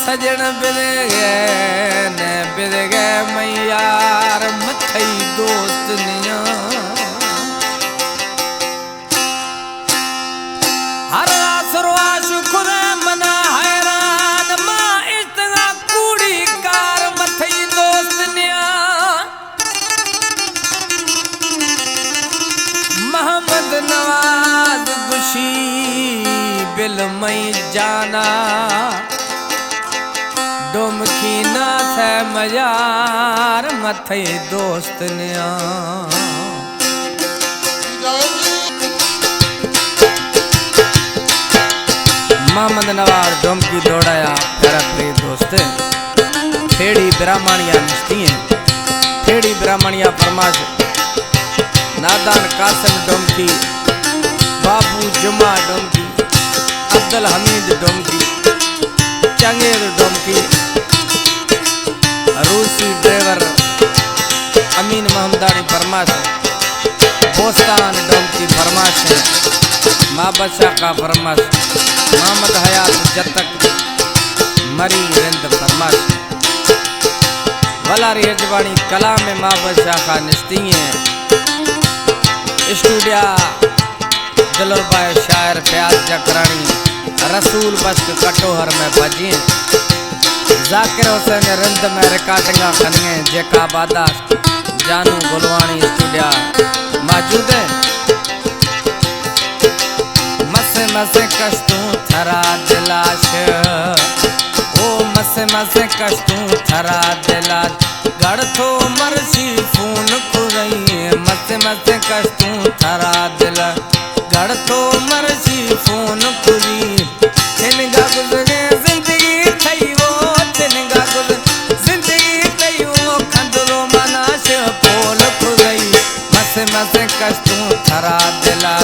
सजन bill गए न bill गए मैयार मथई दोस्त निया हर आसरवा शुक्र मना हैरान मां इतना कूड़ी कार मथई दोस्त निया मोहम्मद नवाज खुशी बिल मई जाना डुमकी ना थे मजार मथे दोस्त निया मोहम्मद नवाज डुमकी दौड़ाया प्यारा प्रिय दोस्त फेड़ी ब्राह्मणिया निश्ती फेड़ी ब्राह्मणिया फरमाश नादान कासिम डुमकी बाबू जुमा डुमकी अब्दुल हमीद डुमकी चंगेर डुमकी रूसी ड्राइवर अमीन मोहम्मदानी फरमाश बोस्तान डुमकी फरमाश माँ बच्चा का फरमाश मोहम्मद हयात जतक मरी रिंद फरमाश वलारी हजवानी कला में माँ बच्चा का निस्ती स्टूडिया दिलरबाए शायर प्याज जकरानी रसूल बश्क कटोहर में बजी जाकिर हुसैन रिंद में रिकॉर्डिंगा खनिए जेका बादा जानू गुलवानी स्टूडिया मौजूद है मसे मसे कष्टू थरा दिलाश ओ मसे मसे कष्टू थरा दिलाश गढ़ थो मरसी फोन खुरई मसे मसे कष्टू थरा दिला गढ़ थो मरसी फोन खुरी तिनगा गुजरे जिंदगी थई वो तिनगा गुजरे जिंदगी थई वो खंडलो मनाश पोल खुरई मसे मसे कष्टू थरा दिला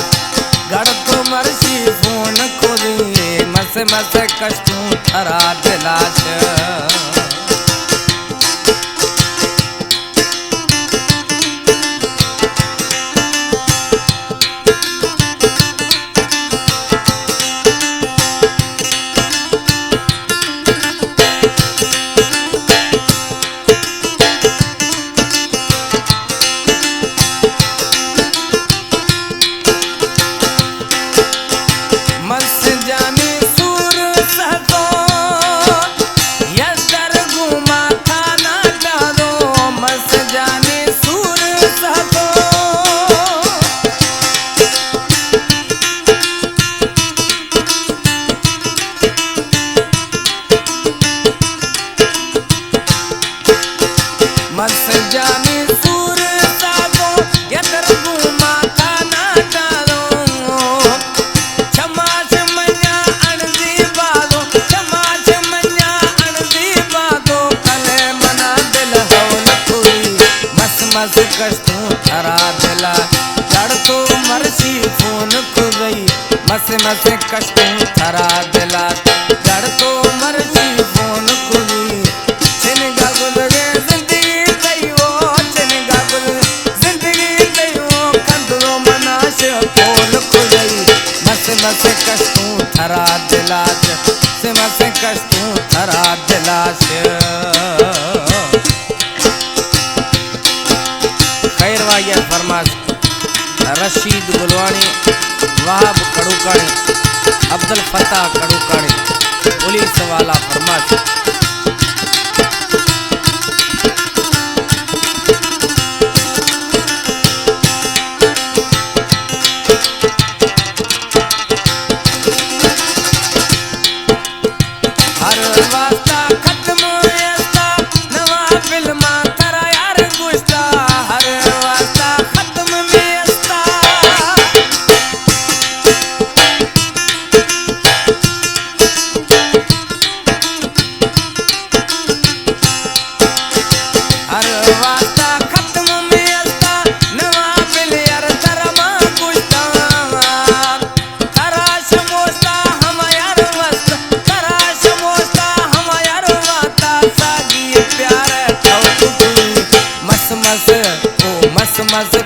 गढ़ थो मरसी फोन खुरी मसे मसे कष्टू थरा दिलाश कष्टू थरा दिला गढ़ तो मरसी फोन खुरई मसे मसे कष्टू थरा दिला गढ़ तो मरसी फोन खुरी छिनगा गुजरे जिंदगी थई वो छिनगा गुजरे जिंदगी थई वो खंडलो मनाश पोल खुरई मसे मसे कष्टू थरा दिला से मसे कष्टू थरा दिला फरमाश रशीद गुलवानी वहाब कड़ूकानी अब्दुल फता कड़ूकानी पुलिस वाला फरमाश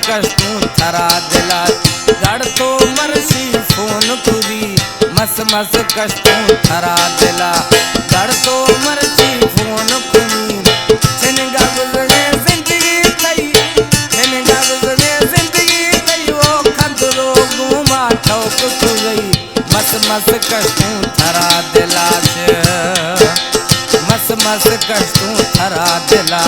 कष्टू थरा दिला गड़ तो मरसी फोन कुरी मस मस कष्टू थरा दिला गड़ तो मरसी फोन कुरी छिनगा गुजरे जिंदगी तई छिनगा गुजरे जिंदगी तई वो खंदरो घूमा ठोक खुई मस मस कष्टू थरा दिला मस मस कष्टू थरा दिला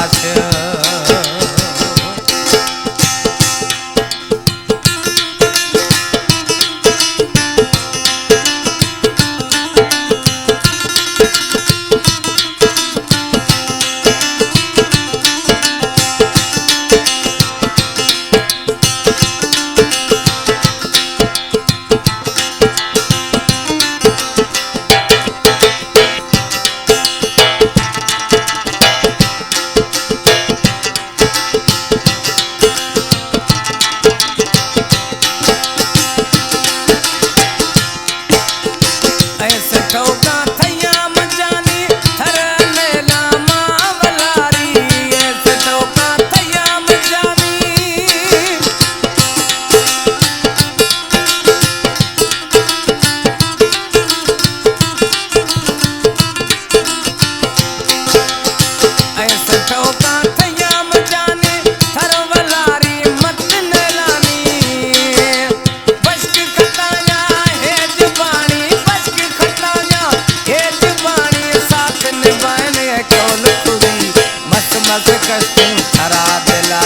मस कष्टू थरा दिला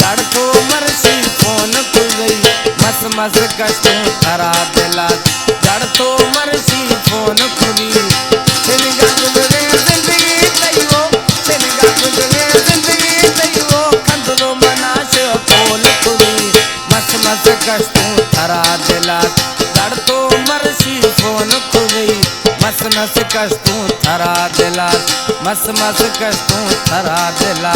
गड़ तो मरसी फोन खुई मस मस कष्टू थरा दिला गड़ तो मरसी फोन खुई छिनगा गुजरे जिंदगी तई वो छिनगा गुजरे जिंदगी तई वो खंदरो मनाश खोल खुई मस मस कष्टू थरा दिला गड़ तो मरसी फोन खुई मस मस कष्टू थरा दिला मस मस कष्टू थरा दिला